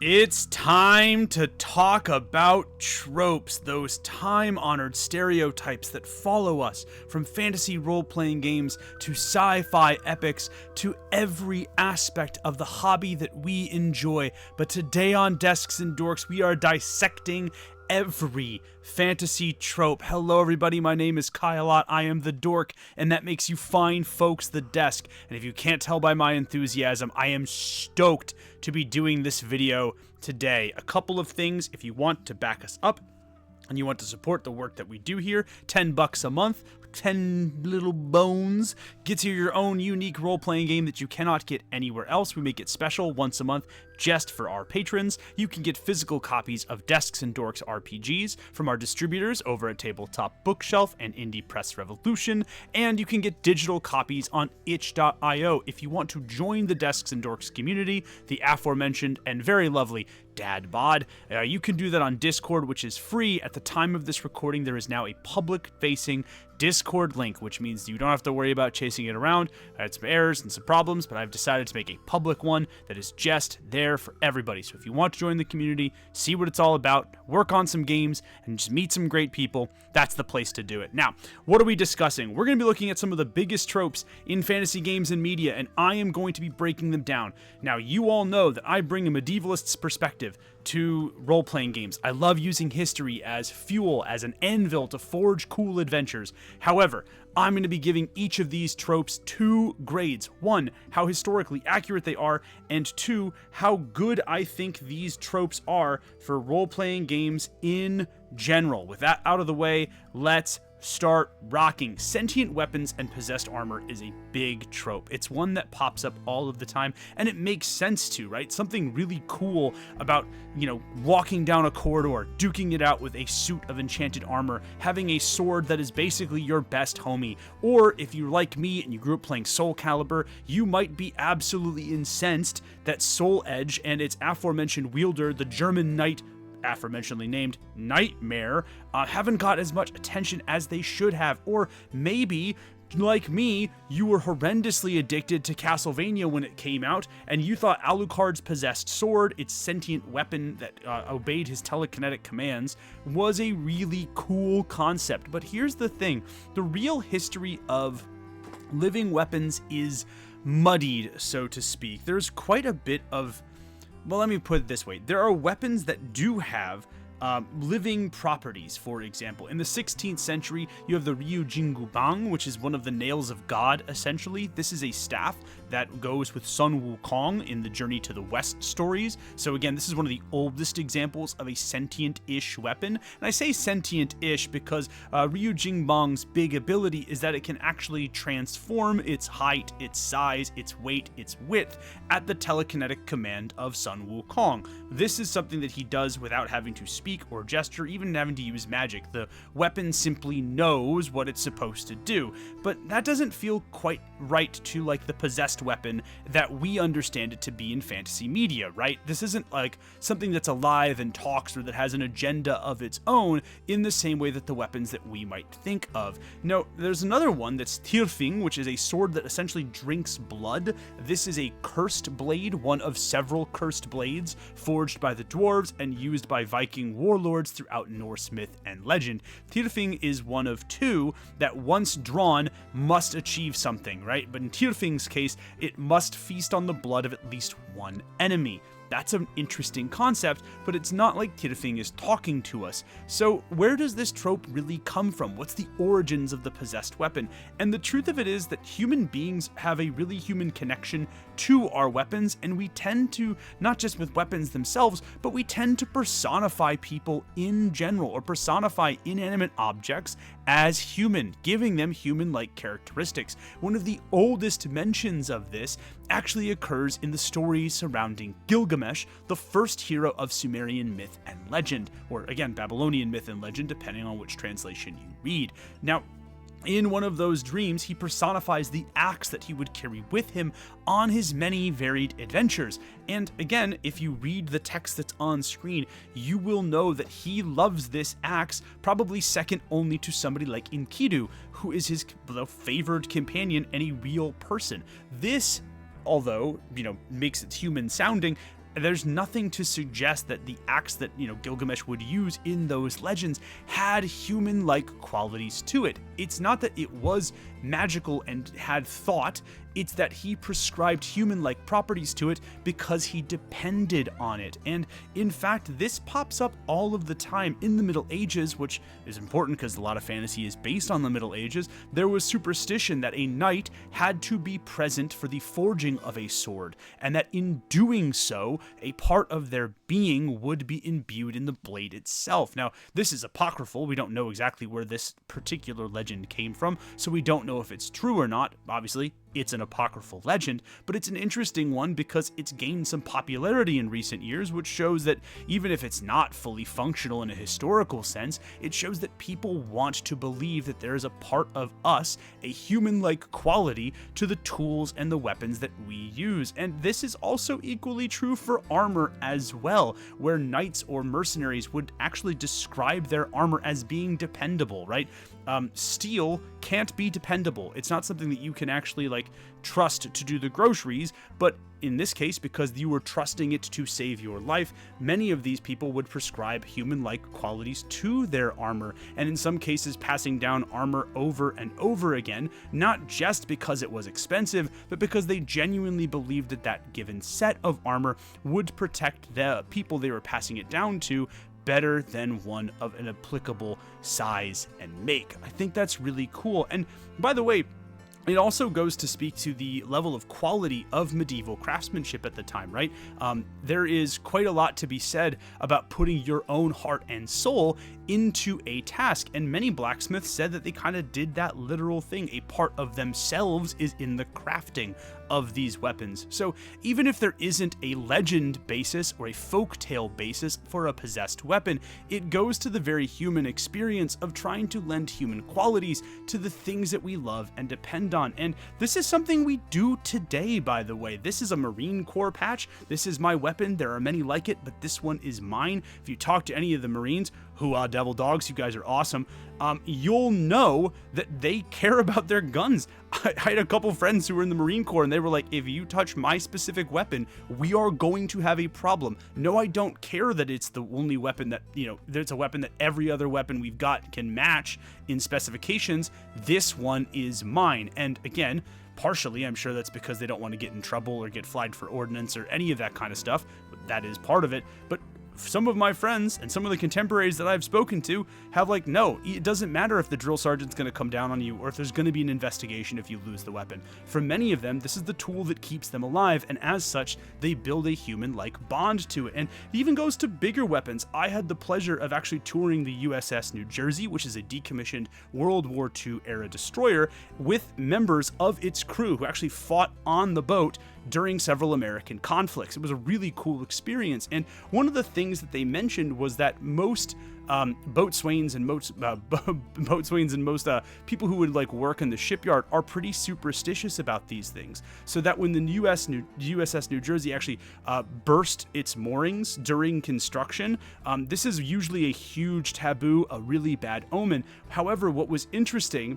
It's time to talk about tropes, those time-honored stereotypes that follow us from fantasy role-playing games to sci-fi epics to every aspect of the hobby that we enjoy. But today on Desks and Dorks, we are dissecting every fantasy trope. Hello everybody, my name is Kyle. I am the Dork, and that makes you fine folks the Desk. And if you can't tell by my enthusiasm, I am stoked to be doing this video today. A couple of things if you want to back us up and you want to support the work that we do here. $10 a month, 10 little bones, gets you your own unique role-playing game that you cannot get anywhere else. We make it special once a month just for our patrons. You can get physical copies of Desks and Dorks RPGs from our distributors over at Tabletop Bookshelf and Indie Press Revolution, and you can get digital copies on itch.io if you want to join the Desks and Dorks community, the aforementioned and very lovely Dad Bod. You can do that on Discord, which is free. At the time of this recording, there is now a public-facing Discord link, which means you don't have to worry about chasing it around. I had some errors and some problems, but I've decided to make a public one that is just there for everybody. So if you want to join the community, see what it's all about, work on some games, and just meet some great people, that's the place to do it. Now, what are we discussing? We're going to be looking at some of the biggest tropes in fantasy games and media, and I am going to be breaking them down. Now, you all know that I bring a medievalist's perspective to role-playing games. I love using history as fuel, as an anvil to forge cool adventures. However, I'm going to be giving each of these tropes 2 grades. 1, how historically accurate they are, and 2, how good I think these tropes are for role-playing games in general. With that out of the way, let's start rocking. Sentient weapons and possessed armor is a big trope. It's one that pops up all of the time, and it makes sense to, right? Something really cool about, walking down a corridor, duking it out with a suit of enchanted armor, having a sword that is basically your best homie. Or if you're like me and you grew up playing Soul Calibur, you might be absolutely incensed that Soul Edge and its aforementioned wielder, the German knight aforementionedly named Nightmare, haven't got as much attention as they should have. Or maybe, like me, you were horrendously addicted to Castlevania when it came out, and you thought Alucard's possessed sword, its sentient weapon that obeyed his telekinetic commands, was a really cool concept. But here's the thing, the real history of living weapons is muddied, so to speak. There's quite a bit of, well, let me put it this way. There are weapons that do have living properties. For example, in the 16th century, you have the Ryu Jingubang, which is one of the nails of God, essentially. This is a staff that goes with Sun Wukong in the Journey to the West stories. So again, this is one of the oldest examples of a sentient-ish weapon. And I say sentient-ish because Ryu Jingbang's big ability is that it can actually transform its height, its size, its weight, its width at the telekinetic command of Sun Wukong. This is something that he does without having to speak or gesture, even having to use magic. The weapon simply knows what it's supposed to do. But that doesn't feel quite right to like the possessed weapon that we understand it to be in fantasy media, right? This isn't like something that's alive and talks or that has an agenda of its own in the same way that the weapons that we might think of. No, there's another one that's Tirfing, which is a sword that essentially drinks blood. This is a cursed blade, one of several cursed blades forged by the dwarves and used by Viking warlords throughout Norse myth and legend. Tirfing is one of 2 that once drawn must achieve something, right? But in Tirfing's case, it must feast on the blood of at least one enemy. That's an interesting concept, but it's not like Tirfing is talking to us. So where does this trope really come from? What's the origins of the possessed weapon? And the truth of it is that human beings have a really human connection to our weapons, and we tend to, not just with weapons themselves, but we tend to personify people in general, or personify inanimate objects as human, giving them human-like characteristics. One of the oldest mentions of this actually occurs in the stories surrounding Gilgamesh, the first hero of Sumerian myth and legend, or again, Babylonian myth and legend, depending on which translation you read. Now, in one of those dreams, he personifies the axe that he would carry with him on his many varied adventures. And again, if you read the text that's on screen, you will know that he loves this axe, probably second only to somebody like Enkidu, who is his favored companion and a real person. This, although, makes it human sounding, there's nothing to suggest that the axe that, Gilgamesh would use in those legends had human-like qualities to it. It's not that it was magical and had thought, it's that he prescribed human-like properties to it because he depended on it. And in fact, this pops up all of the time in the Middle Ages, which is important because a lot of fantasy is based on the Middle Ages. There was superstition that a knight had to be present for the forging of a sword, and that in doing so, a part of their being would be imbued in the blade itself. Now, this is apocryphal. We don't know exactly where this particular legend came from, so we don't know if it's true or not. Obviously, it's an apocryphal legend, but it's an interesting one because it's gained some popularity in recent years, which shows that even if it's not fully functional in a historical sense, it shows that people want to believe that there is a part of us, a human-like quality to the tools and the weapons that we use. And this is also equally true for armor as well, where knights or mercenaries would actually describe their armor as being dependable, right? Steel can't be dependable. It's not something that you can actually trust to do the groceries, but in this case, because you were trusting it to save your life, many of these people would prescribe human-like qualities to their armor, and in some cases passing down armor over and over again, not just because it was expensive, but because they genuinely believed that that given set of armor would protect the people they were passing it down to better than one of an applicable size and make. I think that's really cool. And by the way, it also goes to speak to the level of quality of medieval craftsmanship at the time, right? There is quite a lot to be said about putting your own heart and soul into a task, and many blacksmiths said that they kind of did that literal thing. A part of themselves is in the crafting of these weapons. So even if there isn't a legend basis or a folktale basis for a possessed weapon, it goes to the very human experience of trying to lend human qualities to the things that we love and depend on. And this is something we do today, by the way. This is a Marine Corps patch. This is my weapon. There are many like it, but this one is mine. If you talk to any of the Marines, who devil dogs, you guys are awesome, you'll know that they care about their guns. I had a couple friends who were in the Marine Corps, and they were like, if you touch my specific weapon, we are going to have a problem. No, I don't care that it's the only weapon that, there's a weapon that every other weapon we've got can match in specifications. This one is mine. And again, partially, I'm sure that's because they don't want to get in trouble or get flagged for ordnance or any of that kind of stuff. That is part of it. But some of my friends and some of the contemporaries that I've spoken to have no, it doesn't matter if the drill sergeant's going to come down on you or if there's going to be an investigation if you lose the weapon. For many of them, this is the tool that keeps them alive, and as such, they build a human-like bond to it. And it even goes to bigger weapons. I had the pleasure of actually touring the USS New Jersey, which is a decommissioned World War II era destroyer, with members of its crew who actually fought on the boat during several American conflicts. It was a really cool experience, and one of the things that they mentioned was that most boatswains and most people who would work in the shipyard are pretty superstitious about these things. So that when the USS New Jersey actually burst its moorings during construction, this is usually a huge taboo, a really bad omen. However, what was interesting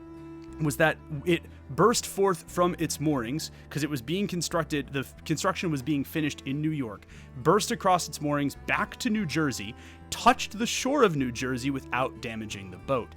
was that it burst forth from its moorings because it was being constructed. The construction was being finished in New York, burst across its moorings back to New Jersey, touched the shore of New Jersey without damaging the boat.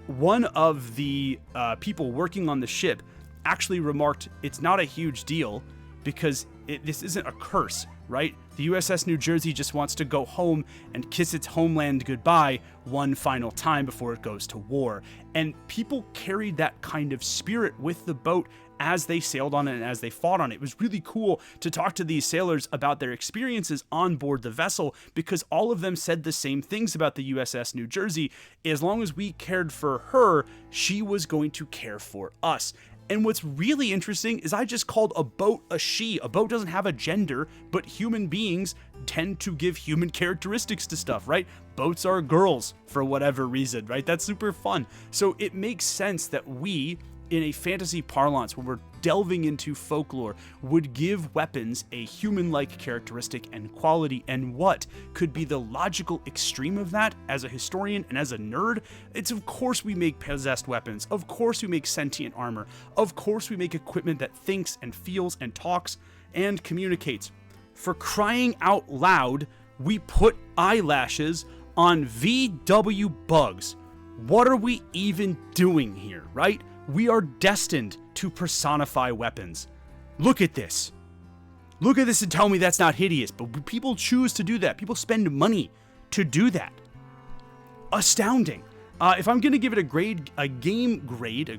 One of the people working on the ship actually remarked, it's not a huge deal because this isn't a curse, right? The USS New Jersey just wants to go home and kiss its homeland goodbye one final time before it goes to war. And people carried that kind of spirit with the boat as they sailed on it and as they fought on it. It was really cool to talk to these sailors about their experiences on board the vessel, because all of them said the same things about the USS New Jersey. As long as we cared for her, she was going to care for us. And what's really interesting is I just called a boat a she. A boat doesn't have a gender, but human beings tend to give human characteristics to stuff, right? Boats are girls for whatever reason, right? That's super fun. So it makes sense that we, in a fantasy parlance, when we're delving into folklore, would give weapons a human-like characteristic and quality. And what could be the logical extreme of that as a historian and as a nerd? It's of course we make possessed weapons. Of course we make sentient armor. Of course we make equipment that thinks and feels and talks and communicates. For crying out loud, we put eyelashes on VW bugs. What are we even doing here, right? We are destined to personify weapons. Look at this. Look at this and tell me that's not hideous, but people choose to do that. People spend money to do that. Astounding. If I'm going to give it a game grade,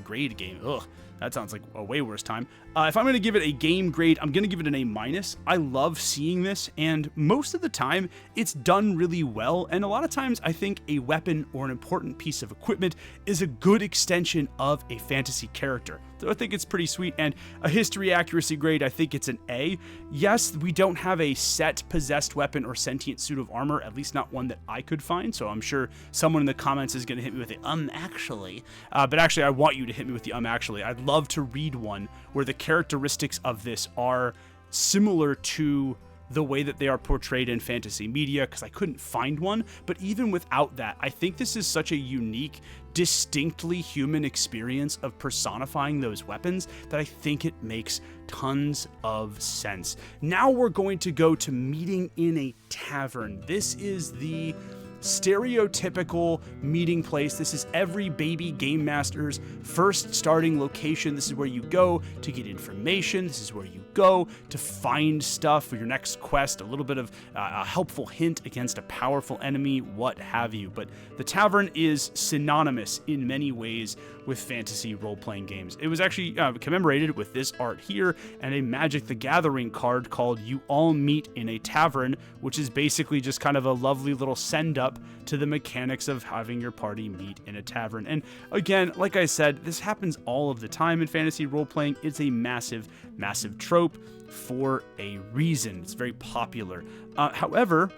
ugh, that sounds like a way worse time. If I'm going to give it a game grade, I'm going to give it an A-. I love seeing this, and most of the time, it's done really well, and a lot of times, I think a weapon or an important piece of equipment is a good extension of a fantasy character. So I think it's pretty sweet, and a history accuracy grade, I think it's an A. Yes, we don't have a set possessed weapon or sentient suit of armor, at least not one that I could find, so I'm sure someone in the comments is going to hit me with the actually. But actually, I want you to hit me with the actually. I'd love to read one where the characteristics of this are similar to the way that they are portrayed in fantasy media, because I couldn't find one. But even without that, I think this is such a unique, distinctly human experience of personifying those weapons that I think it makes tons of sense. Now we're going to go to meeting in a tavern. This is the stereotypical meeting place. This is every baby game master's first starting location. This is where you go to get information. This is where you go to find stuff for your next quest, a little bit of a helpful hint against a powerful enemy, what have you. But the tavern is synonymous in many ways with fantasy role-playing games. It was actually commemorated with this art here and a Magic the Gathering card called You All Meet in a Tavern, which is basically just kind of a lovely little send-up to the mechanics of having your party meet in a tavern. And again, like I said, this happens all of the time in fantasy role-playing. It's a massive, massive trope for a reason. It's very popular. However,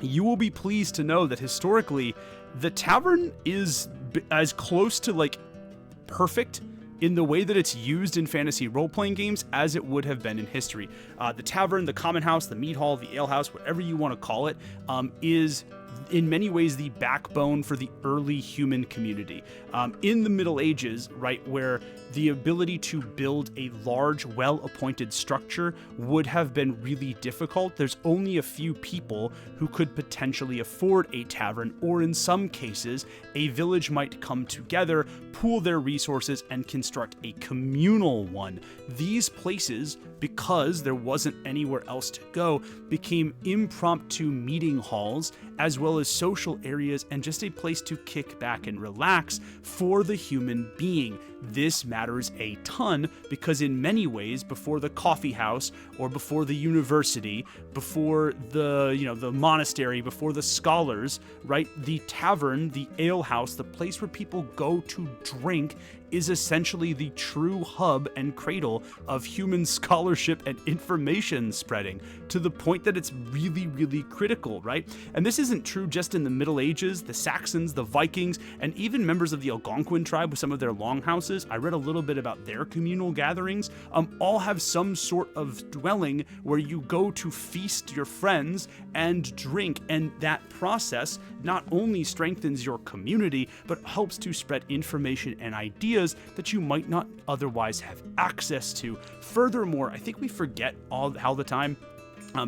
you will be pleased to know that historically, the tavern is as close to like perfect in the way that it's used in fantasy role-playing games as it would have been in history. The tavern, the common house, the mead hall, the ale house, whatever you want to call it, is in many ways the backbone for the early human community. In the Middle Ages, right, where the ability to build a large, well-appointed structure would have been really difficult, there's only a few people who could potentially afford a tavern, or in some cases, a village might come together, pool their resources, and construct a communal one. These places, because there wasn't anywhere else to go, became impromptu meeting halls, as well as social areas and just a place to kick back and relax for the human being. This matters a ton because in many ways, before the coffee house or before the university, before the monastery, before the scholars, right, the tavern, the ale house, the place where people go to drink is essentially the true hub and cradle of human scholarship and information spreading, to the point that it's really, really critical, right? And this isn't true just in the Middle Ages. The Saxons, the Vikings, and even members of the Algonquin tribe with some of their longhouses, I read a little bit about their communal gatherings, all have some sort of dwelling where you go to feast your friends and drink, and that process not only strengthens your community, but helps to spread information and ideas that you might not otherwise have access to. Furthermore, I think we forget all the time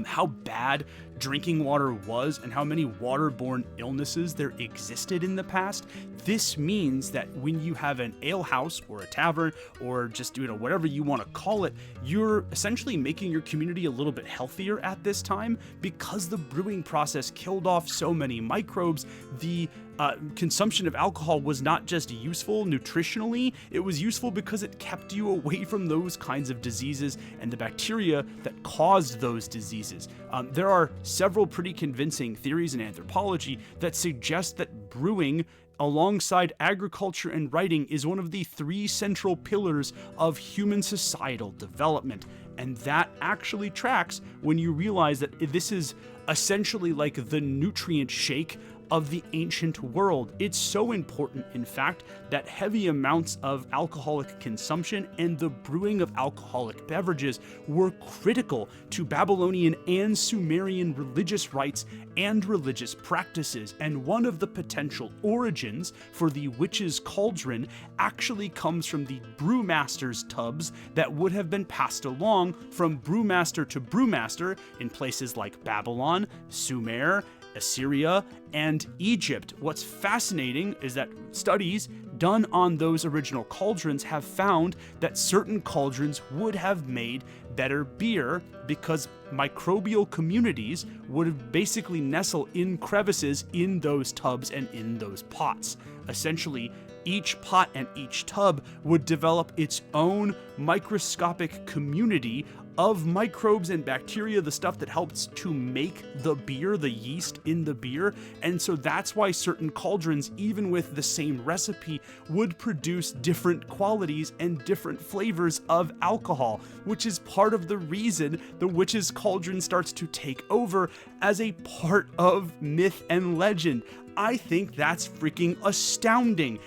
how bad drinking water was and how many waterborne illnesses there existed in the past. This means that when you have an ale house or a tavern or just whatever you want to call it, you're essentially making your community a little bit healthier at this time because the brewing process killed off so many microbes. The consumption of alcohol was not just useful nutritionally, it was useful because it kept you away from those kinds of diseases and the bacteria that caused those diseases. There are several pretty convincing theories in anthropology that suggest that brewing alongside agriculture and writing is one of the 3 central pillars of human societal development. And that actually tracks when you realize that this is essentially like the nutrient shake of the ancient world. It's so important, in fact, that heavy amounts of alcoholic consumption and the brewing of alcoholic beverages were critical to Babylonian and Sumerian religious rites and religious practices. And one of the potential origins for the witch's cauldron actually comes from the brewmaster's tubs that would have been passed along from brewmaster to brewmaster in places like Babylon, Sumer, Assyria, and Egypt. What's fascinating is that studies done on those original cauldrons have found that certain cauldrons would have made better beer because microbial communities would have basically nestle in crevices in those tubs and in those pots. Essentially, each pot and each tub would develop its own microscopic community of microbes and bacteria, the stuff that helps to make the beer, the yeast in the beer. And so that's why certain cauldrons, even with the same recipe, would produce different qualities and different flavors of alcohol, which is part of the reason the witch's cauldron starts to take over as a part of myth and legend. I think that's freaking astounding.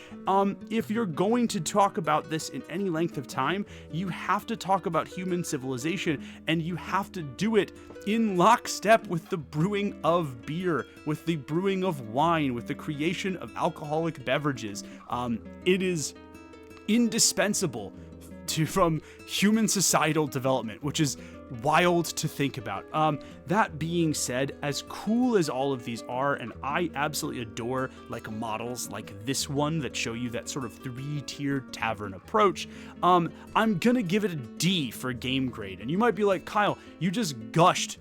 If you're going to talk about this in any length of time, you have to talk about human civilization, and you have to do it in lockstep with the brewing of beer, with the brewing of wine, with the creation of alcoholic beverages. It is indispensable from human societal development, which is wild to think about. That being said, as cool as all of these are, and I absolutely adore like models like this one that show you that sort of 3-tiered tavern approach, I'm gonna give it a D for game grade. And you might be like, Kyle, you just gushed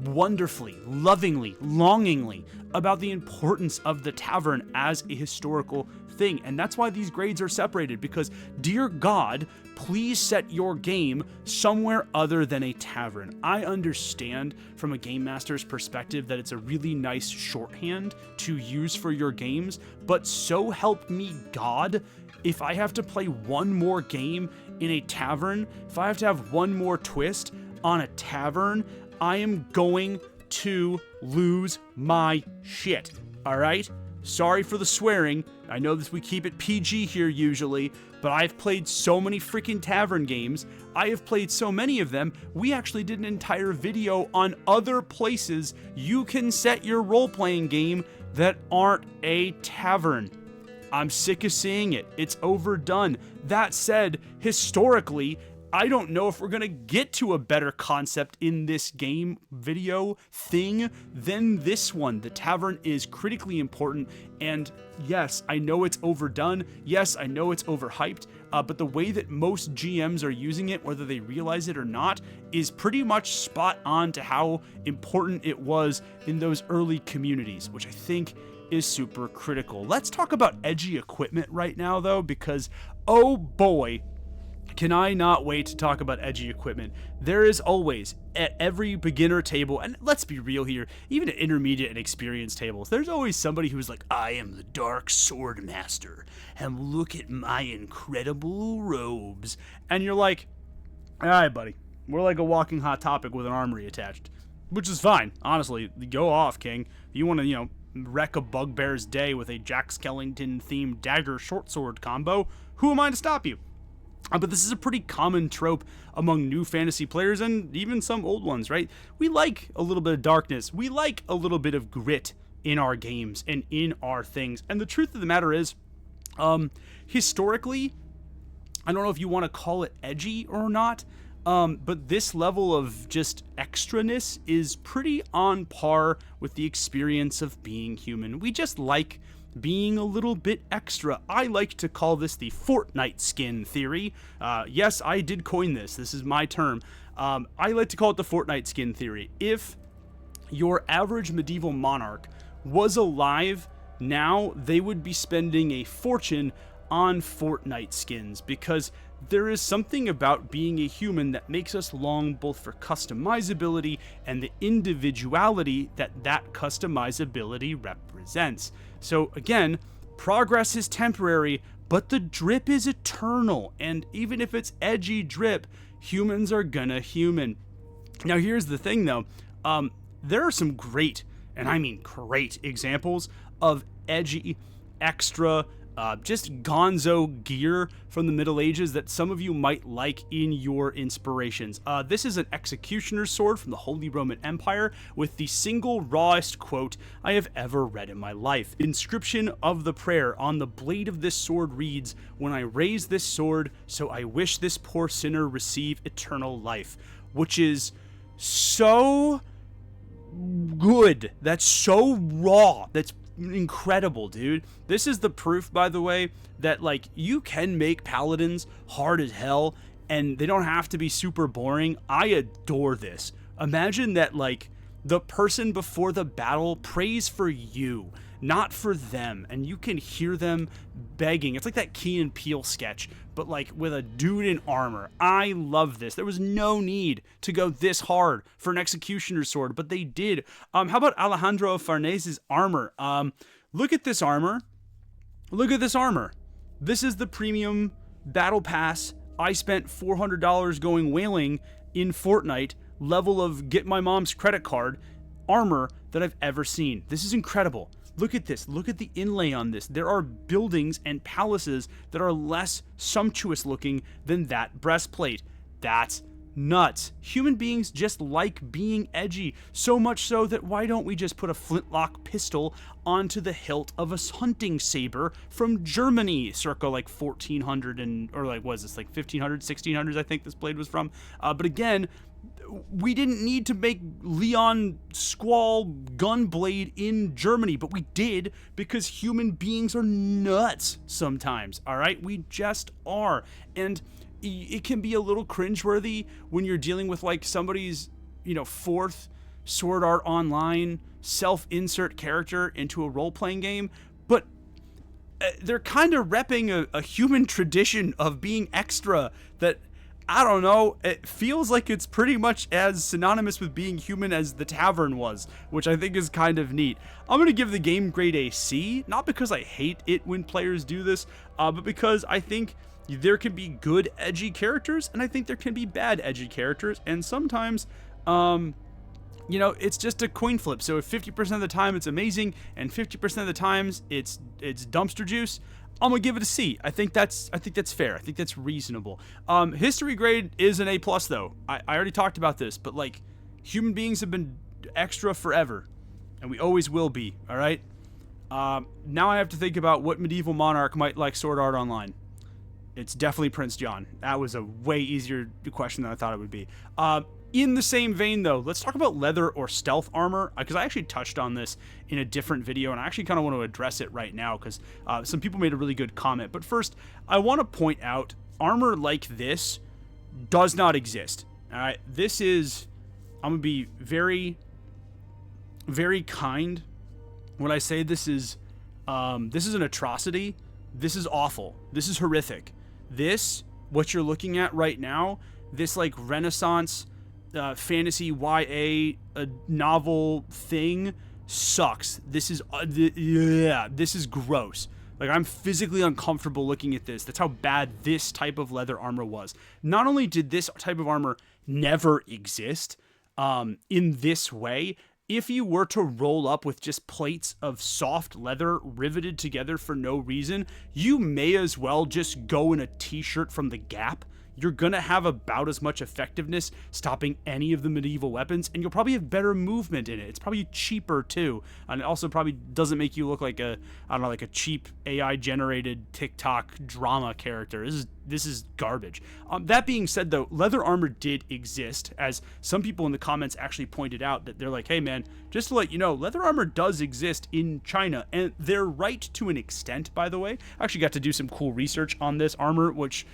wonderfully, lovingly, longingly about the importance of the tavern as a historical thing. And that's why these grades are separated, because dear God, please set your game somewhere other than a tavern. I understand from a game master's perspective that it's a really nice shorthand to use for your games, but so help me God, if I have to play one more game in a tavern, if I have to have one more twist on a tavern, I am going to lose my shit. All right? Sorry for the swearing. I know that we keep it PG here usually, but I've played so many freaking tavern games. I have played so many of them. We actually did an entire video on other places you can set your role-playing game that aren't a tavern. I'm sick of seeing it. It's overdone. That said, historically, I don't know if we're going to get to a better concept in this game video thing than this one. The tavern is critically important, and yes, I know it's overdone. Yes, I know it's overhyped, but the way that most GMs are using it, whether they realize it or not, is pretty much spot on to how important it was in those early communities, which I think is super critical. Let's talk about edgy equipment right now, though, because, oh boy, can I not wait to talk about edgy equipment. There is always, at every beginner table, and let's be real here, even at intermediate and experienced tables, there's always somebody who's like, I am the dark sword master, and look at my incredible robes. And you're like, all right, buddy, we're like a walking hot topic with an armory attached, which is fine. Honestly, go off, king. If you want to, wreck a bugbear's day with a Jack Skellington-themed dagger short sword combo, who am I to stop you? But this is a pretty common trope among new fantasy players and even some old ones, right? We like a little bit of darkness. We like a little bit of grit in our games and in our things. And the truth of the matter is, historically, I don't know if you want to call it edgy or not, but this level of just extraness is pretty on par with the experience of being human. We just like being a little bit extra. I like to call this the Fortnite skin theory. Yes, I did coin this. This is my term. I like to call it the Fortnite skin theory. If your average medieval monarch was alive now, they would be spending a fortune on Fortnite skins, because there is something about being a human that makes us long both for customizability and the individuality that that customizability represents. So again, progress is temporary, but the drip is eternal. And even if it's edgy drip, humans are gonna human. Now here's the thing though, there are some great, and I mean great, examples of edgy, extra, just gonzo gear from the Middle Ages that some of you might like in your inspirations. This is an executioner's sword from the Holy Roman Empire with the single rawest quote I have ever read in my life. Inscription of the prayer on the blade of this sword reads, "When I raise this sword, so I wish this poor sinner receive eternal life," which is so good. That's so raw. That's incredible, dude. This is the proof, by the way, that like you can make paladins hard as hell and they don't have to be super boring. I adore this. Imagine that like the person before the battle prays for you, not for them, and you can hear them begging. It's like that Key and Peele sketch, but like with a dude in armor. I love this. There was no need to go this hard for an executioner's sword, but they did. How about Alejandro Farnes's armor? Look at this armor. Look at this armor. This is the premium battle pass. I spent $400 going whaling in Fortnite, level of get my mom's credit card armor that I've ever seen. This is incredible. Look at this. Look at the inlay on this. There are buildings and palaces that are less sumptuous looking than that breastplate. That's nuts. Human beings just like being edgy. So much so that why don't we just put a flintlock pistol onto the hilt of a hunting saber from Germany circa like 1400 or like, what is this, like 1500, 1600s I think this blade was from. But again, we didn't need to make Leon Squall Gunblade in Germany, but we did because human beings are nuts sometimes, all right? We just are. And it can be a little cringeworthy when you're dealing with like somebody's, fourth Sword Art Online self-insert character into a role-playing game, but they're kind of repping a human tradition of being extra that, I don't know, it feels like it's pretty much as synonymous with being human as the tavern was, which I think is kind of neat. I'm going to give the game grade a C, not because I hate it when players do this, but because I think there can be good edgy characters, and I think there can be bad edgy characters, and sometimes, it's just a coin flip. So if 50% of the time it's amazing, and 50% of the times it's dumpster juice, I'm gonna give it a C. I think that's fair. I think that's reasonable. History grade is an A+ though. I already talked about this, but like human beings have been extra forever, and we always will be. All right. Now I have to think about what medieval monarch might like Sword Art Online. It's definitely Prince John. That was a way easier question than I thought it would be. In the same vein, though, let's talk about leather or stealth armor, because I actually touched on this in a different video, and I actually kind of want to address it right now, because some people made a really good comment. But first, I want to point out, armor like this does not exist. All right, this is, I'm going to be very, very kind when I say this is an atrocity. This is awful. This is horrific. This, what you're looking at right now, this like Renaissance fantasy YA novel thing sucks. This is this is gross. Like, I'm physically uncomfortable looking at this. That's how bad this type of leather armor was. Not only did this type of armor never exist in this way, if you were to roll up with just plates of soft leather riveted together for no reason, you may as well just go in a t-shirt from the Gap. You're gonna have about as much effectiveness stopping any of the medieval weapons, and you'll probably have better movement in it. It's probably cheaper too, and it also probably doesn't make you look like a cheap AI generated TikTok drama character. This is garbage. That being said, though, leather armor did exist, as some people in the comments actually pointed out that they're like, hey man, just to let you know, leather armor does exist in China, and they're right to an extent, by the way. I actually got to do some cool research on this armor, which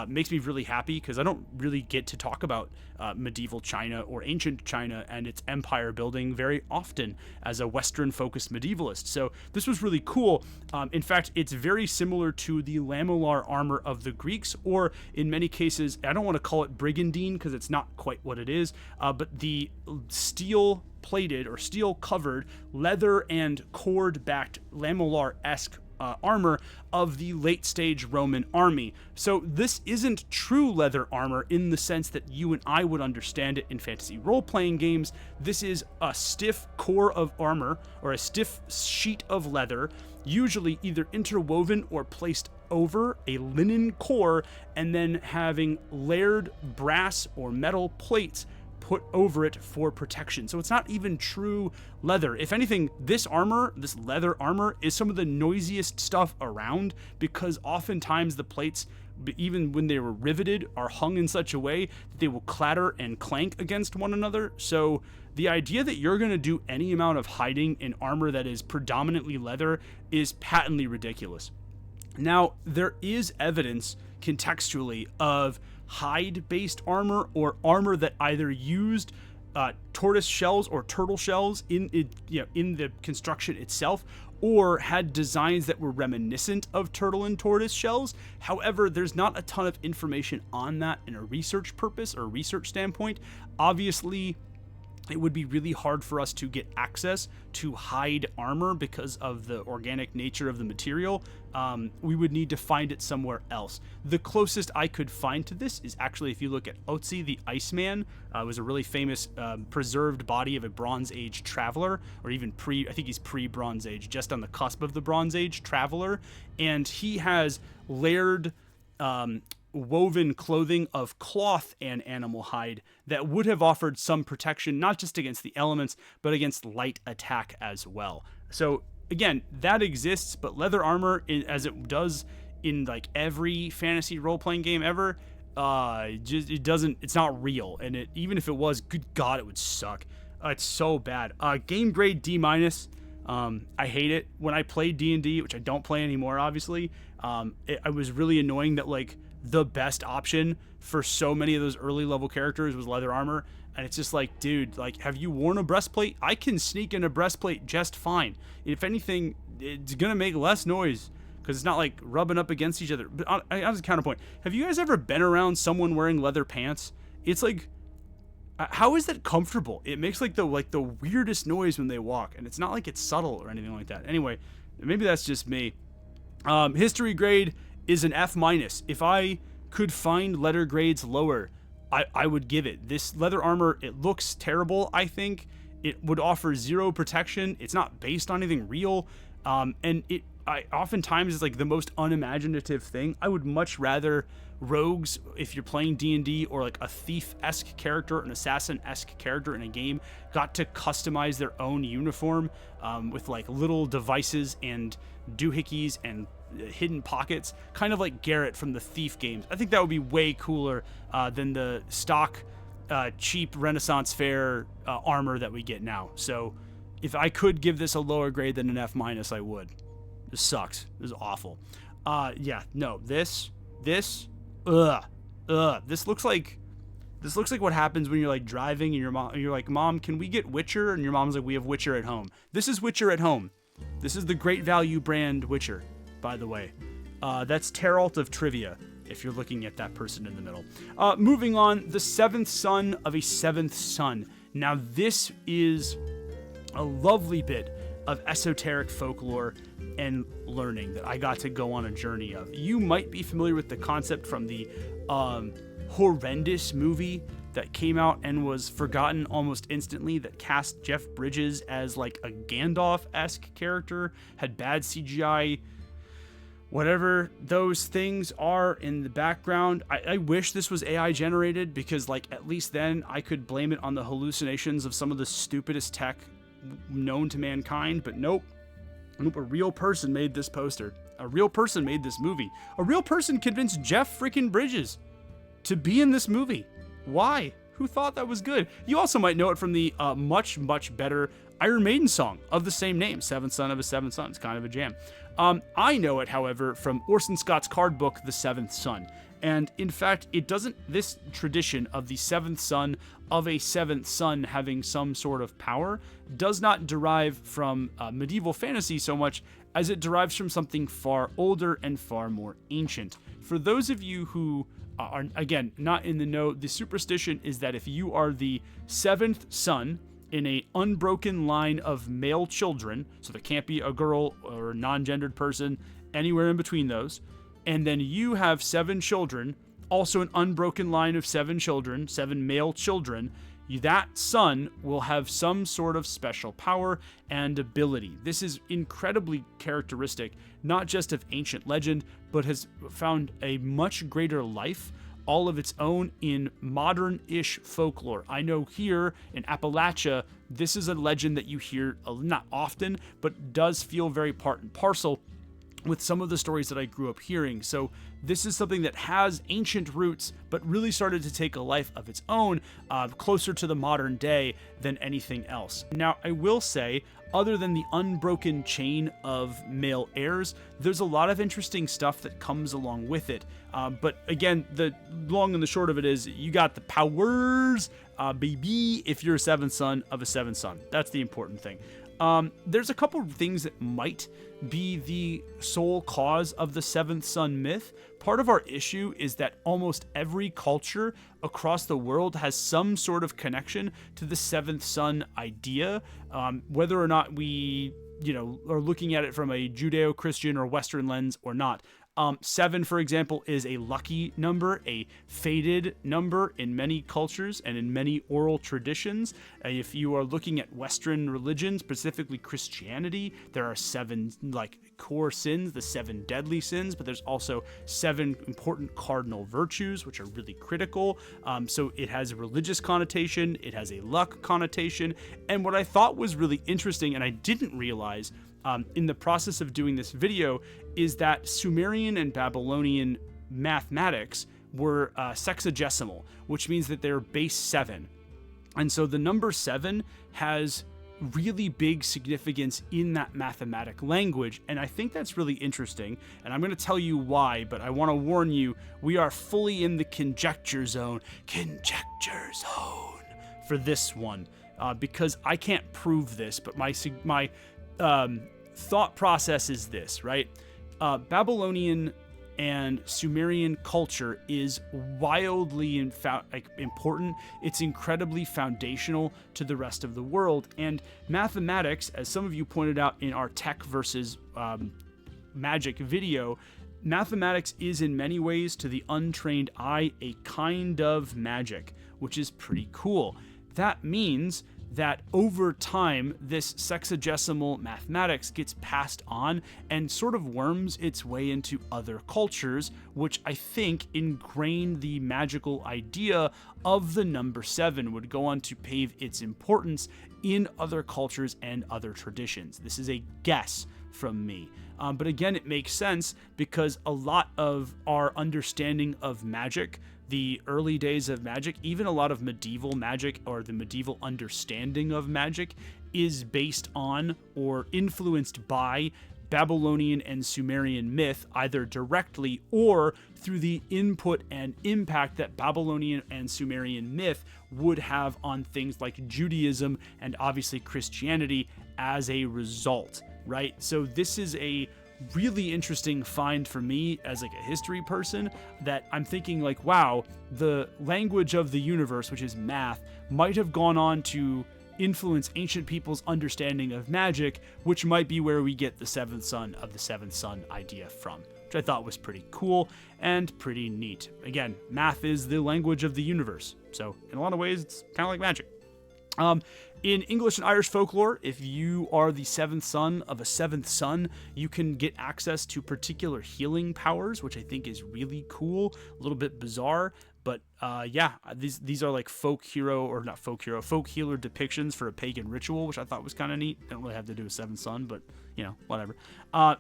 makes me really happy, because I don't really get to talk about medieval China or ancient China and its empire building very often as a Western-focused medievalist. So this was really cool. In fact, it's very similar to the lamellar armor of the Greeks, or in many cases, I don't want to call it brigandine because it's not quite what it is, but the steel-plated or steel-covered leather and cord-backed lamellar-esque armor of the late stage Roman army. So this isn't true leather armor in the sense that you and I would understand it in fantasy role-playing games. This is a stiff core of armor, or a stiff sheet of leather, usually either interwoven or placed over a linen core, and then having layered brass or metal plates put over it for protection. So it's not even true leather. If anything, this leather armor, is some of the noisiest stuff around, because oftentimes the plates, even when they were riveted, are hung in such a way that they will clatter and clank against one another. So the idea that you're going to do any amount of hiding in armor that is predominantly leather is patently ridiculous. Now, there is evidence contextually of hide-based armor, or armor that either used tortoise shells or turtle shells in the construction itself, or had designs that were reminiscent of turtle and tortoise shells. However, there's not a ton of information on that in a research purpose or research standpoint. Obviously, it would be really hard for us to get access to hide armor because of the organic nature of the material. We would need to find it somewhere else. The closest I could find to this is actually, if you look at Otzi the Iceman, was a really famous preserved body of a Bronze Age traveler, or even I think he's pre-Bronze Age, just on the cusp of the Bronze Age traveler. And he has layered woven clothing of cloth and animal hide that would have offered some protection, not just against the elements, but against light attack as well. So again, that exists, but leather armor, as it does in like every fantasy role-playing game ever, it's not real. And even if it was, good God, it would suck. It's so bad. Game grade D-. I hate it. When I played D&D, which I don't play anymore, obviously, it was really annoying that like the best option for so many of those early level characters was leather armor. And it's just like, dude, like, have you worn a breastplate? I can sneak in a breastplate just fine. If anything, it's going to make less noise because it's not like rubbing up against each other. But as a counterpoint, have you guys ever been around someone wearing leather pants? It's like, how is that comfortable? It makes like the weirdest noise when they walk, and it's not like it's subtle or anything like that. Anyway, maybe that's just me. History grade is an F-. If I could find letter grades lower, I would give it. This leather armor, it looks terrible, I think. It would offer zero protection. It's not based on anything real. And oftentimes is like the most unimaginative thing. I would much rather rogues, if you're playing D&D, or like a thief-esque character, an assassin-esque character in a game, got to customize their own uniform with like little devices and doohickeys and hidden pockets, kind of like Garrett from the Thief games. I think that would be way cooler than the stock cheap Renaissance Fair armor that we get now. So if I could give this a lower grade than an F-, I would. This sucks. This is awful. This looks like what happens when you're like driving and you're like, Mom, can we get Witcher? And your mom's like, we have Witcher at home. This is Witcher at home. This is the Great Value brand Witcher, by the way. That's Teralt of Trivia, if you're looking at that person in the middle. Moving on, the seventh son of a seventh son. Now, this is a lovely bit of esoteric folklore and learning that I got to go on a journey of. You might be familiar with the concept from the horrendous movie that came out and was forgotten almost instantly, that cast Jeff Bridges as like a Gandalf-esque character, had bad CGI, whatever those things are in the background. I wish this was AI generated, because like at least then I could blame it on the hallucinations of some of the stupidest tech known to mankind, but nope. A real person made this poster. A real person made this movie. A real person convinced Jeff freaking Bridges to be in this movie. Why? Who thought that was good? You also might know it from the much, much better Iron Maiden song of the same name, Seventh Son of a Seventh Son. It's kind of a jam. I know it, however, from Orson Scott's card book, The Seventh Son. And in fact, this tradition of the seventh son of a seventh son having some sort of power does not derive from medieval fantasy so much as it derives from something far older and far more ancient. For those of you who are, again, not in the know, the superstition is that if you are the seventh son in a unbroken line of male children, so there can't be a girl or a non-gendered person anywhere in between those, and then you have 7 children, also an unbroken line of 7 children, 7 male children, that son will have some sort of special power and ability. This is incredibly characteristic, not just of ancient legend, but has found a much greater life all of its own in modern-ish folklore. I know here in Appalachia, this is a legend that you hear not often, but does feel very part and parcel with some of the stories that I grew up hearing. So this is something that has ancient roots, but really started to take a life of its own, closer to the modern day than anything else. Now, I will say, other than the unbroken chain of male heirs, there's a lot of interesting stuff that comes along with it. But again, the long and the short of it is, you got the powers, baby, if you're a 7th son of a 7th son. That's the important thing. There's a couple of things that might be the sole cause of the 7th son myth. Part of our issue is that almost every culture across the world has some sort of connection to the 7th son idea, whether or not we, are looking at it from a Judeo-Christian or Western lens or not. 7, for example, is a lucky number, a fated number in many cultures and in many oral traditions. If you are looking at Western religions, specifically Christianity, there are 7 core sins, the 7 deadly sins, but there's also 7 important cardinal virtues, which are really critical. So it has a religious connotation, it has a luck connotation, and what I thought was really interesting, and I didn't realize in the process of doing this video, is that Sumerian and Babylonian mathematics were sexagesimal, which means that they're base 7. And so the number 7 has really big significance in that mathematic language, and I think that's really interesting, and I'm going to tell you why, but I want to warn you, we are fully in the conjecture zone for this one, because I can't prove this, but my thought process is this, right? Babylonian and Sumerian culture is wildly important. It's incredibly foundational to the rest of the world. And mathematics, as some of you pointed out in our tech versus magic video, mathematics is in many ways, to the untrained eye, a kind of magic, which is pretty cool. That means that over time, this sexagesimal mathematics gets passed on and sort of worms its way into other cultures, which I think ingrained the magical idea of the number 7, would go on to pave its importance in other cultures and other traditions. This is a guess from me. But again, it makes sense because a lot of our understanding of magic, the early days of magic, even a lot of medieval magic or the medieval understanding of magic, is based on or influenced by Babylonian and Sumerian myth, either directly or through the input and impact that Babylonian and Sumerian myth would have on things like Judaism and obviously Christianity as a result, right? So this is a really interesting find for me as a history person, that I'm thinking wow, the language of the universe, which is math, might have gone on to influence ancient people's understanding of magic, which might be where we get the 7th son of the 7th son idea from, which I thought was pretty cool and pretty neat. Again, math is the language of the universe, so in a lot of ways it's kind of like magic. In English and Irish folklore, if you are the 7th son of a 7th son, you can get access to particular healing powers, which I think is really cool, a little bit bizarre, but these are folk healer depictions for a pagan ritual, which I thought was kind of neat. Don't really have to do with 7th son, but whatever.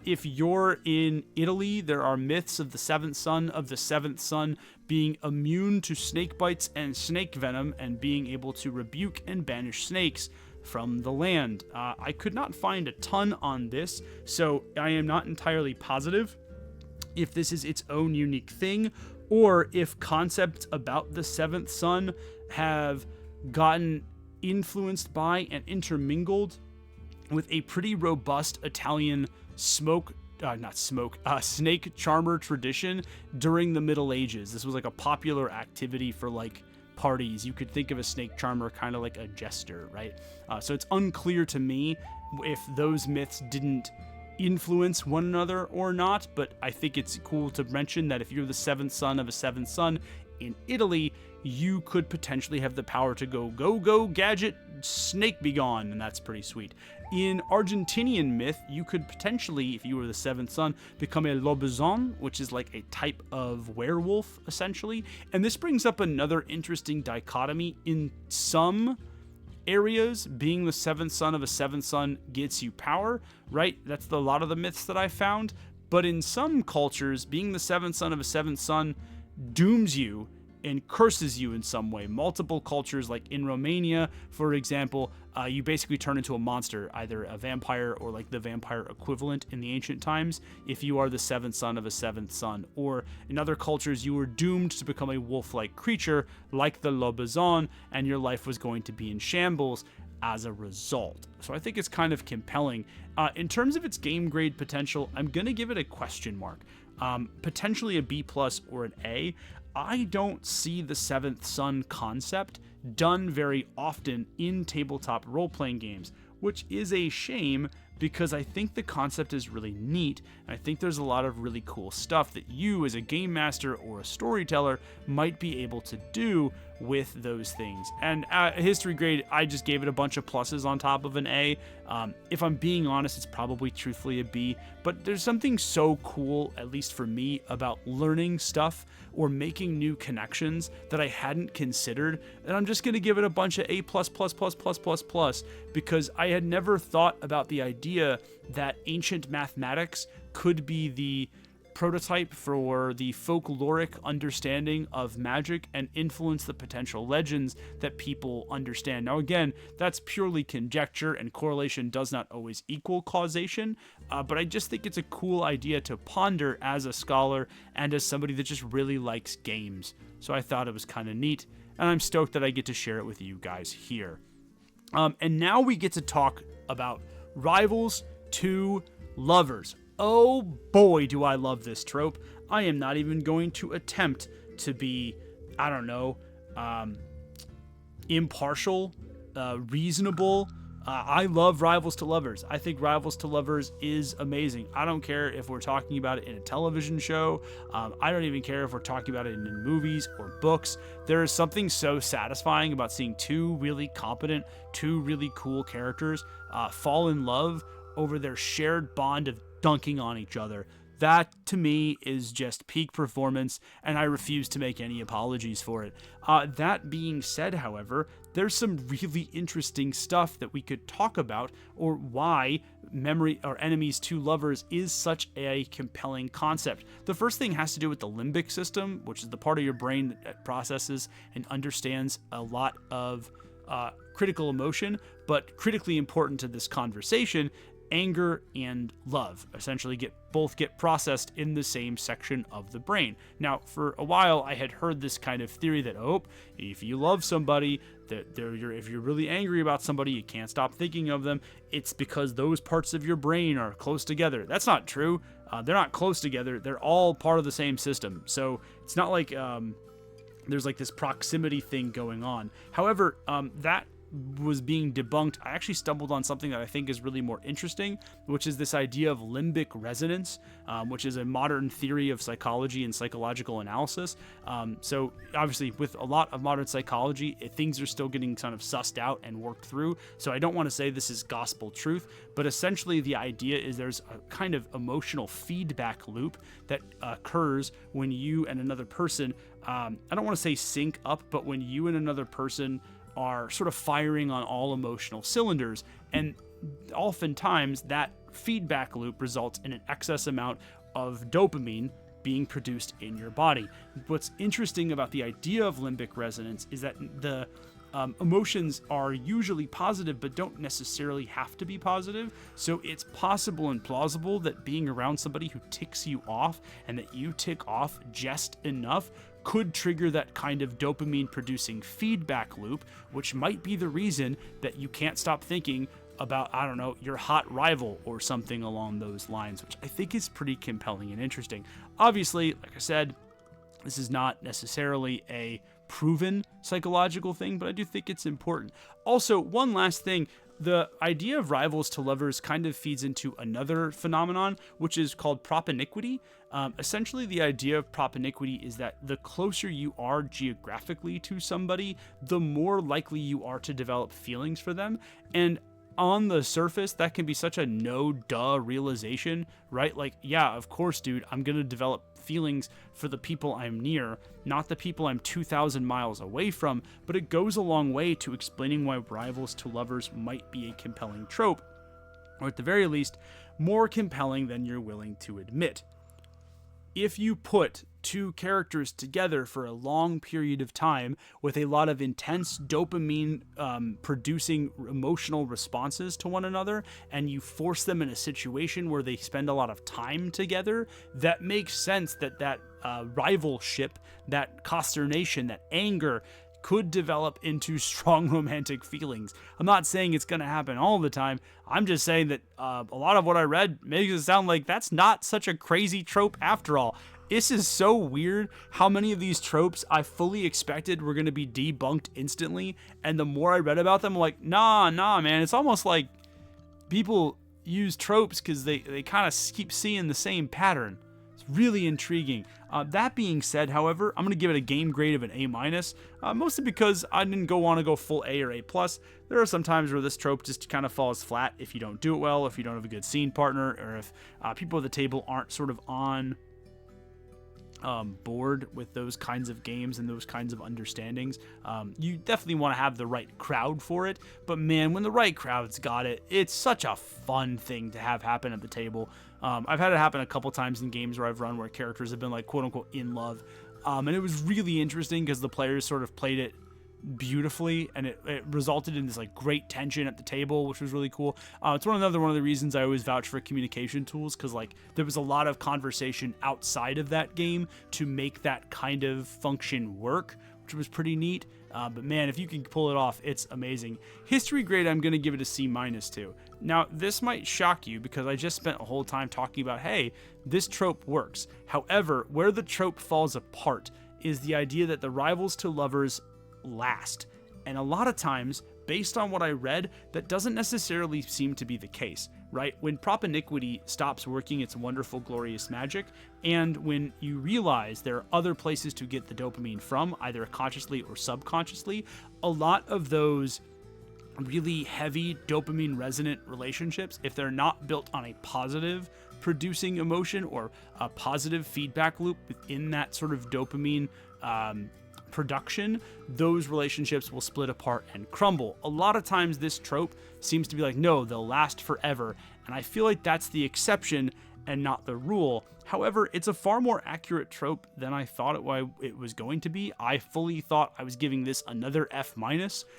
If you're in Italy, there are myths of the 7th son of the 7th son being immune to snake bites and snake venom and being able to rebuke and banish snakes from the land. I could not find a ton on this, so I am not entirely positive if this is its own unique thing, or if concepts about the 7th son have gotten influenced by and intermingled with a pretty robust Italian snake charmer tradition during the Middle Ages. This was a popular activity for parties. You could think of a snake charmer kind of like a jester, right? So it's unclear to me if those myths didn't influence one another or not, but I think it's cool to mention that if you're the seventh son of a seventh son in Italy, you could potentially have the power to go gadget, snake be gone, and that's pretty sweet. In Argentinian myth, you could potentially, if you were the seventh son, become a lobezon, which is like a type of werewolf, essentially. And this brings up another interesting dichotomy. In some areas, being the seventh son of a seventh son gets you power, right? That's a lot of the myths that I found. But in some cultures, being the seventh son of a seventh son dooms you and curses you in some way. Multiple cultures, like in Romania, for example, you basically turn into a monster, either a vampire or like the vampire equivalent in the ancient times, if you are the seventh son of a seventh son. Or in other cultures, you were doomed to become a wolf-like creature, like the lobezon, and your life was going to be in shambles as a result. So I think it's kind of compelling. In terms of its game grade potential, I'm going to give it a question mark. Potentially a B+ or an A. I don't see the seventh son concept done very often in tabletop role-playing games, which is a shame because I think the concept is really neat, and I think there's a lot of really cool stuff that you as a game master or a storyteller might be able to do with those things. And history grade, I just gave it a bunch of pluses on top of an A. If I'm being honest, it's probably truthfully a B, but there's something so cool, at least for me, about learning stuff or making new connections that I hadn't considered, and I'm just going to give it a bunch of A+++++++, because I had never thought about the idea that ancient mathematics could be the prototype for the folkloric understanding of magic and influence the potential legends that people understand. Now, again, that's purely conjecture, and correlation does not always equal causation, but I just think it's a cool idea to ponder as a scholar and as somebody that just really likes games. So I thought it was kind of neat, and I'm stoked that I get to share it with you guys here. And now we get to talk about rivals to lovers. Oh boy, do I love this trope. I am not even going to attempt to be, I don't know, impartial, reasonable. I love Rivals to Lovers. I think Rivals to Lovers is amazing. I don't care if we're talking about it in a television show. I don't even care if we're talking about it in movies or books. There is something so satisfying about seeing two really competent, two really cool characters fall in love over their shared bond of dunking on each other. That, to me, is just peak performance, and I refuse to make any apologies for it. That being said, however, there's some really interesting stuff that we could talk about, or why memory or enemies to lovers is such a compelling concept. The first thing has to do with the limbic system, which is the part of your brain that processes and understands a lot of critical emotion, but critically important to this conversation, anger and love essentially get processed in the same section of the brain. Now, for a while, I had heard this kind of theory that, if you love somebody, if you're really angry about somebody, you can't stop thinking of them. It's because those parts of your brain are close together. That's not true. They're not close together. They're all part of the same system. So it's not like there's like this proximity thing going on. However, that was being debunked. I actually stumbled on something that I think is really more interesting, which is this idea of limbic resonance, which is a modern theory of psychology and psychological analysis. So obviously with a lot of modern psychology, things are still getting kind of sussed out and worked through. So I don't want to say this is gospel truth, but essentially the idea is there's a kind of emotional feedback loop that occurs when you and another person, I don't want to say sync up, but when you and another person are sort of firing on all emotional cylinders, and oftentimes that feedback loop results in an excess amount of dopamine being produced in your body. What's interesting about the idea of limbic resonance is that the emotions are usually positive, but don't necessarily have to be positive. So it's possible and plausible that being around somebody who ticks you off and that you tick off just enough could trigger that kind of dopamine producing feedback loop, which might be the reason that you can't stop thinking about, I don't know, your hot rival or something along those lines, which I think is pretty compelling and interesting. Obviously, like I said, this is not necessarily a proven psychological thing, but I do think it's important. Also, one last thing. The idea of rivals to lovers kind of feeds into another phenomenon, which is called propinquity. Essentially, the idea of propinquity is that the closer you are geographically to somebody, the more likely you are to develop feelings for them. And on the surface, that can be such a no-duh realization, right? Like, yeah, of course, dude, I'm going to develop feelings for the people I'm near, not the people I'm 2,000 miles away from, but it goes a long way to explaining why rivals to lovers might be a compelling trope, or at the very least, more compelling than you're willing to admit. If you put two characters together for a long period of time with a lot of intense dopamine producing emotional responses to one another, and you force them in a situation where they spend a lot of time together, that makes sense that rivalship, that consternation, that anger could develop into strong romantic feelings. I'm not saying it's going to happen all the time. I'm just saying that a lot of what I read makes it sound like that's not such a crazy trope after all. This is so weird how many of these tropes I fully expected were going to be debunked instantly, and the more I read about them, I'm like, nah, man. It's almost like people use tropes because they kind of keep seeing the same pattern. It's really intriguing. That being said, however, I'm going to give it a game grade of an A-, mostly because I didn't want to go full A or A+. There are some times where this trope just kind of falls flat if you don't do it well, if you don't have a good scene partner, or if people at the table aren't sort of on board with those kinds of games and those kinds of understandings. You definitely want to have the right crowd for it, but man, when the right crowd's got it, it's such a fun thing to have happen at the table. I've had it happen a couple times in games where I've run where characters have been like quote unquote in love, and it was really interesting because the players sort of played it beautifully, and it resulted in this like great tension at the table, which was really cool. It's another one of the reasons I always vouch for communication tools, because like there was a lot of conversation outside of that game to make that kind of function work, which was pretty neat. But man, if you can pull it off, it's amazing. History grade, I'm going to give it a C- too. Now, this might shock you because I just spent a whole time talking about, hey, this trope works. However, where the trope falls apart is the idea that the rivals to lovers last. And a lot of times, based on what I read, that doesn't necessarily seem to be the case, right? When propinquity stops working its wonderful, glorious magic, and when you realize there are other places to get the dopamine from, either consciously or subconsciously, a lot of those really heavy dopamine resonant relationships, if they're not built on a positive producing emotion or a positive feedback loop within that sort of dopamine production, those relationships will split apart and crumble. A lot of times this trope seems to be like, no, they'll last forever, and I feel like that's the exception and not the rule. However, it's a far more accurate trope than I thought it was going to be. I fully thought I was giving this another F-,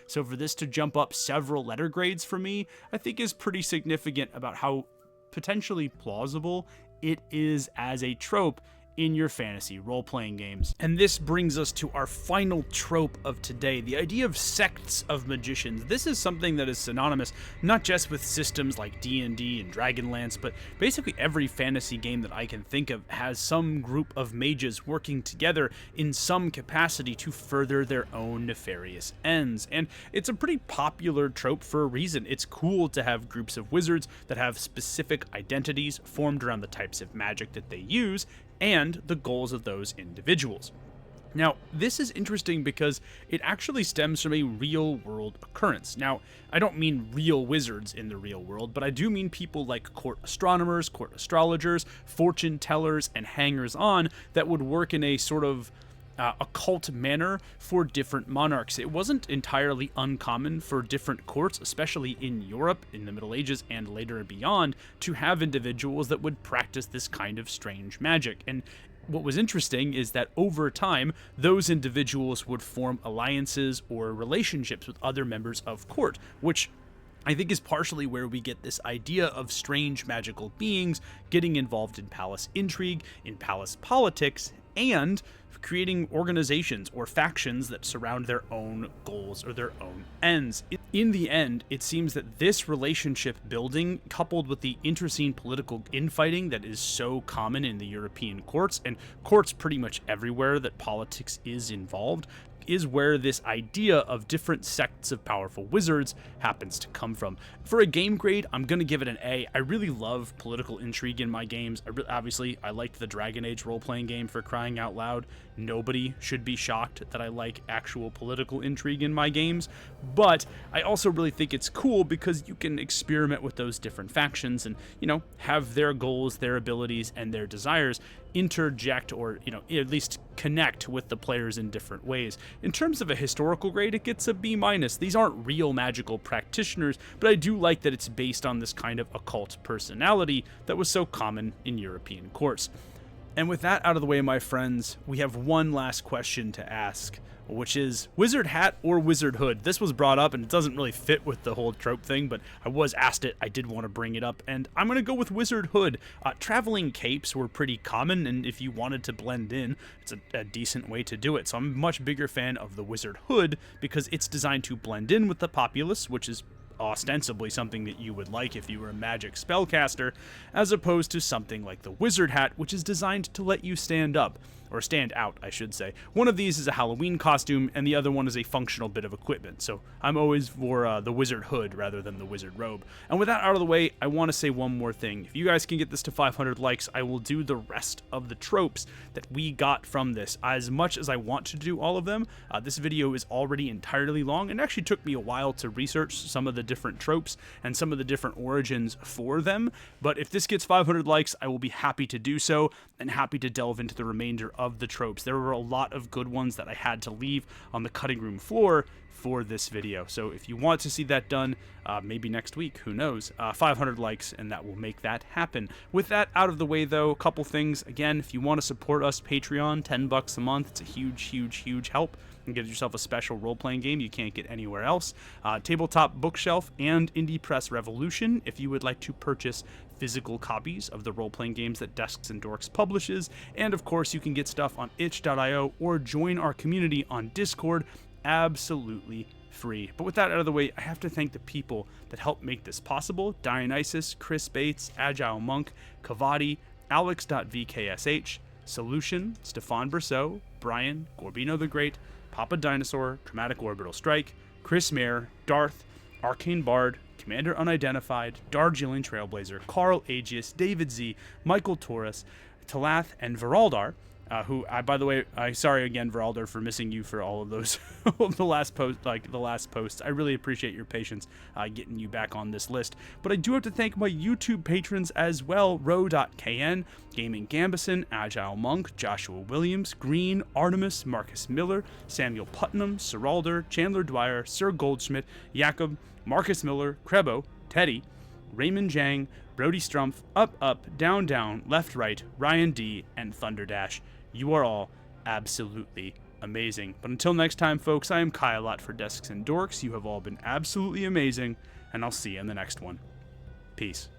so for this to jump up several letter grades for me, I think is pretty significant about how potentially plausible it is as a trope in your fantasy role-playing games. And this brings us to our final trope of today, the idea of sects of magicians. This is something that is synonymous not just with systems like D&D and Dragonlance, but basically every fantasy game that I can think of has some group of mages working together in some capacity to further their own nefarious ends. And it's a pretty popular trope for a reason. It's cool to have groups of wizards that have specific identities formed around the types of magic that they use and the goals of those individuals. Now, this is interesting because it actually stems from a real-world occurrence. Now, I don't mean real wizards in the real world, but I do mean people like court astronomers, court astrologers, fortune tellers, and hangers-on that would work in a sort of occult manner for different monarchs. It wasn't entirely uncommon for different courts, especially in Europe in the Middle Ages and later and beyond, to have individuals that would practice this kind of strange magic. And what was interesting is that over time, those individuals would form alliances or relationships with other members of court, which I think is partially where we get this idea of strange magical beings getting involved in palace intrigue, in palace politics, and creating organizations or factions that surround their own goals or their own ends. In the end, it seems that this relationship building, coupled with the internecine political infighting that is so common in the European courts, and courts pretty much everywhere that politics is involved, is where this idea of different sects of powerful wizards happens to come from. For a game grade, I'm going to give it an A. I really love political intrigue in my games. Obviously, I liked the Dragon Age role-playing game, for crying out loud. Nobody should be shocked that I like actual political intrigue in my games, but I also really think it's cool because you can experiment with those different factions and, have their goals, their abilities, and their desires interject or, at least connect with the players in different ways. In terms of a historical grade, it gets a B-. These aren't real magical practitioners, but I do like that it's based on this kind of occult personality that was so common in European courts. And with that out of the way, my friends, we have one last question to ask, which is wizard hat or wizard hood? This was brought up and it doesn't really fit with the whole trope thing, but I was asked it. I did want to bring it up, and I'm going to go with wizard hood. Traveling capes were pretty common, and if you wanted to blend in, it's a decent way to do it. So I'm a much bigger fan of the wizard hood because it's designed to blend in with the populace, which is ostensibly something that you would like if you were a magic spellcaster, as opposed to something like the wizard hat, which is designed to let you stand up, or stand out, I should say. One of these is a Halloween costume, and the other one is a functional bit of equipment, so I'm always for the wizard hood rather than the wizard robe. And with that out of the way, I want to say one more thing. If you guys can get this to 500 likes, I will do the rest of the tropes that we got from this. As much as I want to do all of them, this video is already entirely long, and actually took me a while to research some of the different tropes and some of the different origins for them, but if this gets 500 likes, I will be happy to do so, and happy to delve into the remainder of the tropes. There were a lot of good ones that I had to leave on the cutting room floor for this video, so if you want to see that done, maybe next week, who knows, 500 likes and that will make that happen. With that out of the way though, a couple things. Again, if you want to support us, Patreon, $10 a month, it's a huge help. And get yourself a special role-playing game you can't get anywhere else. Tabletop Bookshelf and Indie Press Revolution if you would like to purchase physical copies of the role-playing games that Desks and Dorks publishes. And of course, you can get stuff on itch.io or join our community on Discord absolutely free. But with that out of the way, I have to thank the people that helped make this possible. Dionysus, Chris Bates, Agile Monk, Kavadi, Alex.vksh, Solution, Stefan Berceau, Brian, Gorbino the Great, Papa Dinosaur, Dramatic Orbital Strike, Chris Mayer, Darth, Arcane Bard, Commander Unidentified, Darjeeling Trailblazer, Carl Agius, David Z, Michael Torres, Talath, and Veraldar, who, by the way, sorry again, Veraldar, for missing you for all of those, the last posts. I really appreciate your patience getting you back on this list. But I do have to thank my YouTube patrons as well: Ro.kn, Gaming Gambison, Agile Monk, Joshua Williams, Green, Artemis, Marcus Miller, Samuel Putnam, Seralder, Chandler Dwyer, Sir Goldschmidt, Jakob, Marcus Miller, Krebo, Teddy, Raymond Jang, Brody Strumpf, Up, Down, Down, Left, Right, Ryan D, and Thunderdash. You are all absolutely amazing. But until next time, folks, I am Kyle for Desks and Dorks. You have all been absolutely amazing, and I'll see you in the next one. Peace.